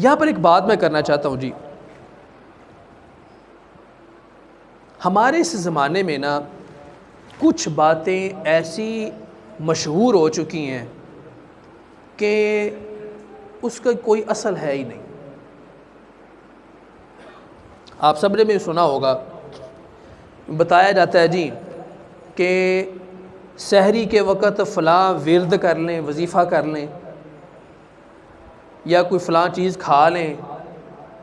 یہاں پر ایک بات میں کرنا چاہتا ہوں جی، ہمارے اس زمانے میں نا کچھ باتیں ایسی مشہور ہو چکی ہیں کہ اس کا کوئی اصل ہے ہی نہیں۔ آپ سب نے بھی سنا ہوگا، بتایا جاتا ہے جی کہ سحری کے وقت فلاں ورد کر لیں، وظیفہ کر لیں، یا کوئی فلاں چیز کھا لیں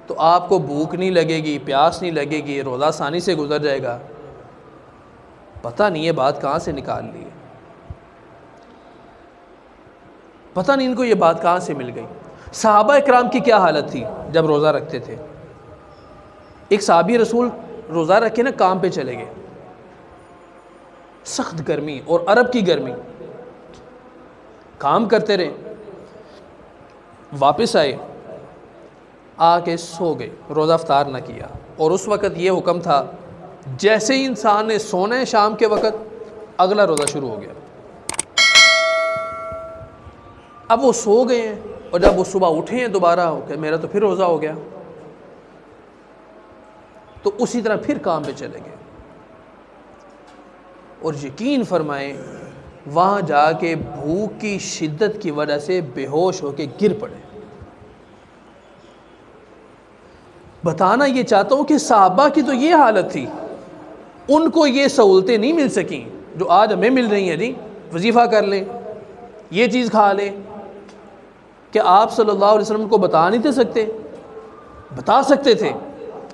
تو آپ کو بھوک نہیں لگے گی، پیاس نہیں لگے گی، روزہ آسانی سے گزر جائے گا۔ پتہ نہیں یہ بات کہاں سے نکال لی ہے، پتہ نہیں ان کو یہ بات کہاں سے مل گئی۔ صحابہ اکرام کی کیا حالت تھی جب روزہ رکھتے تھے؟ ایک صحابی رسول روزہ رکھے نا کام پہ چلے گئے، سخت گرمی اور عرب کی گرمی، کام کرتے رہے، واپس آئے، آ کے سو گئے، روزہ افطار نہ کیا۔ اور اس وقت یہ حکم تھا جیسے ہی انسان نے سونا ہے شام کے وقت اگلا روزہ شروع ہو گیا۔ اب وہ سو گئے ہیں اور جب وہ صبح اٹھے ہیں دوبارہ کہ میرا تو پھر روزہ ہو گیا، تو اسی طرح پھر کام پہ چلے گئے، اور یقین فرمائیں وہاں جا کے بھوک کی شدت کی وجہ سے بے ہوش ہو کے گر پڑے۔ بتانا یہ چاہتا ہوں کہ صحابہ کی تو یہ حالت تھی، ان کو یہ سہولتیں نہیں مل سکیں جو آج ہمیں مل رہی ہیں جی۔ وظیفہ کر لیں، یہ چیز کھا لیں، کہ آپ صلی اللہ علیہ وسلم کو بتا نہیں تھے سکتے؟ بتا سکتے تھے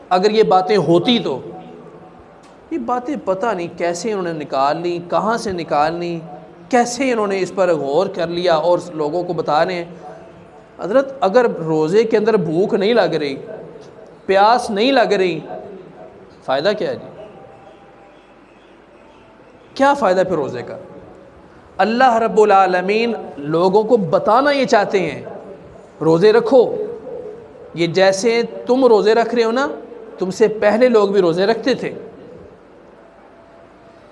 اگر یہ باتیں ہوتی تو۔ یہ باتیں پتہ نہیں کیسے انہوں نے نکال لی، کہاں سے نکال لی، کیسے انہوں نے اس پر غور کر لیا اور لوگوں کو بتا رہے ہیں۔ حضرت اگر روزے کے اندر بھوک نہیں لگ رہی، پیاس نہیں لگ رہی، فائدہ کیا ہے جی؟ کیا فائدہ پھر روزے کا؟ اللہ رب العالمین لوگوں کو بتانا یہ چاہتے ہیں روزے رکھو، یہ جیسے تم روزے رکھ رہے ہو نا، تم سے پہلے لوگ بھی روزے رکھتے تھے۔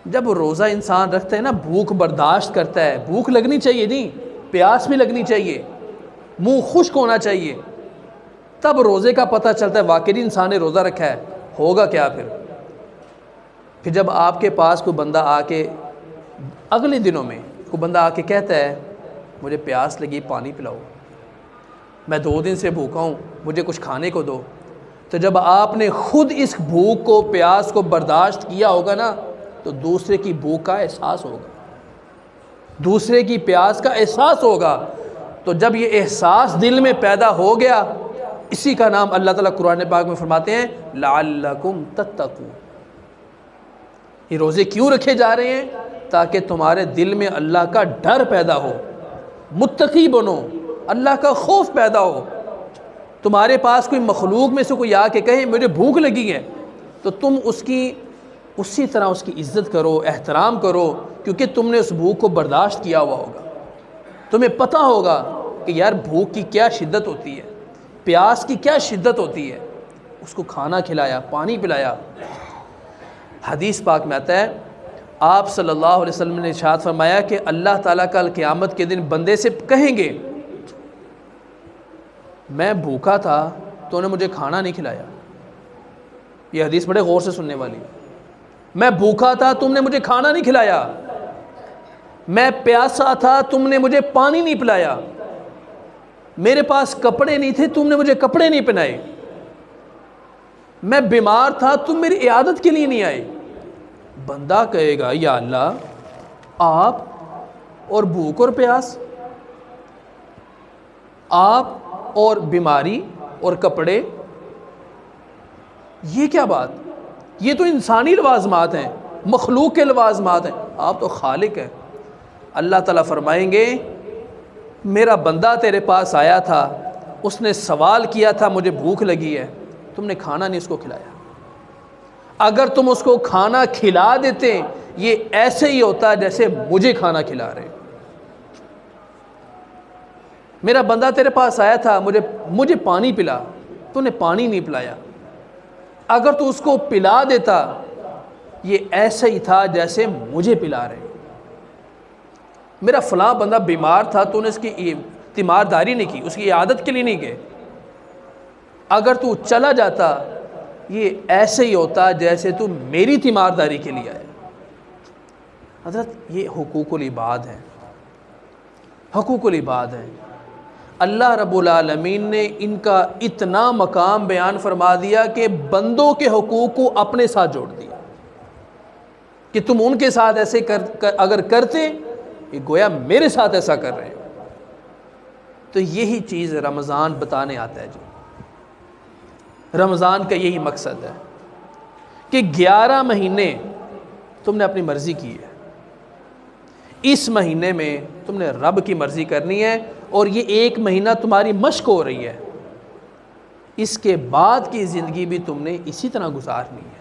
جب روزہ انسان رکھتا ہے نا، بھوک برداشت کرتا ہے، بھوک لگنی چاہیے نہیں، پیاس بھی لگنی چاہیے، منہ خشک ہونا چاہیے، تب روزے کا پتہ چلتا ہے واقعی انسان نے روزہ رکھا ہے۔ ہوگا کیا پھر جب آپ کے پاس کوئی بندہ آ کے اگلے دنوں میں کوئی بندہ آ کے کہتا ہے مجھے پیاس لگی، پانی پلاؤ، میں 2 دن سے بھوکا ہوں، مجھے کچھ کھانے کو دو، تو جب آپ نے خود اس بھوک کو، پیاس کو برداشت کیا ہوگا نا، تو دوسرے کی بھوک کا احساس ہوگا، دوسرے کی پیاس کا احساس ہوگا۔ تو جب یہ احساس دل میں پیدا ہو گیا، اسی کا نام اللہ تعالیٰ قرآن پاک میں فرماتے ہیں لعلکم تتقون۔ یہ روزے کیوں رکھے جا رہے ہیں؟ تاکہ تمہارے دل میں اللہ کا ڈر پیدا ہو، متقی بنو، اللہ کا خوف پیدا ہو۔ تمہارے پاس کوئی مخلوق میں سے کوئی آ کے کہے مجھے بھوک لگی ہے، تو تم اس کی اسی طرح اس کی عزت کرو، احترام کرو، کیونکہ تم نے اس بھوک کو برداشت کیا ہوا ہوگا، تمہیں پتہ ہوگا کہ یار بھوک کی کیا شدت ہوتی ہے، پیاس کی کیا شدت ہوتی ہے۔ اس کو کھانا کھلایا، پانی پلایا۔ حدیث پاک میں آتا ہے آپ صلی اللہ علیہ وسلم نے ارشاد فرمایا کہ اللہ تعالیٰ کل قیامت کے دن بندے سے کہیں گے میں بھوکا تھا تو انہیں مجھے کھانا نہیں کھلایا۔ یہ حدیث بڑے غور سے سننے والی ہے۔ میں بھوکا تھا تم نے مجھے کھانا نہیں کھلایا، میں پیاسا تھا تم نے مجھے پانی نہیں پلایا، میرے پاس کپڑے نہیں تھے تم نے مجھے کپڑے نہیں پہنائے، میں بیمار تھا تم میری عیادت کے لیے نہیں آئے۔ بندہ کہے گا یا اللہ، آپ اور بھوک اور پیاس، آپ اور بیماری اور کپڑے، یہ کیا بات؟ یہ تو انسانی لوازمات ہیں، مخلوق کے لوازمات ہیں، آپ تو خالق ہیں۔ اللہ تعالیٰ فرمائیں گے میرا بندہ تیرے پاس آیا تھا، اس نے سوال کیا تھا مجھے بھوک لگی ہے، تم نے کھانا نہیں اس کو کھلایا۔ اگر تم اس کو کھانا کھلا دیتے، یہ ایسے ہی ہوتا جیسے مجھے کھانا کھلا رہے۔ میرا بندہ تیرے پاس آیا تھا مجھے پانی پلا، تو نے پانی نہیں پلایا۔ اگر تو اس کو پلا دیتا، یہ ایسا ہی تھا جیسے مجھے پلا رہے۔ میرا فلاں بندہ بیمار تھا تو نے اس کی تیمارداری نہیں کی، اس کی عیادت کے لیے نہیں گئے۔ اگر تو چلا جاتا یہ ایسے ہی ہوتا جیسے تو میری تیمارداری کے لیے آئے۔ حضرت یہ حقوق العباد ہیں، حقوق العباد ہیں۔ اللہ رب العالمین نے ان کا اتنا مقام بیان فرما دیا کہ بندوں کے حقوق کو اپنے ساتھ جوڑ دیا کہ تم ان کے ساتھ ایسے اگر کرتے یہ گویا میرے ساتھ ایسا کر رہے ہیں۔ تو یہی چیز رمضان بتانے آتا ہے جی، رمضان کا یہی مقصد ہے کہ 11 مہینے تم نے اپنی مرضی کی ہے، اس مہینے میں تم نے رب کی مرضی کرنی ہے، اور یہ 1 مہینہ تمہاری مشق ہو رہی ہے، اس کے بعد کی زندگی بھی تم نے اسی طرح گزارنی ہے۔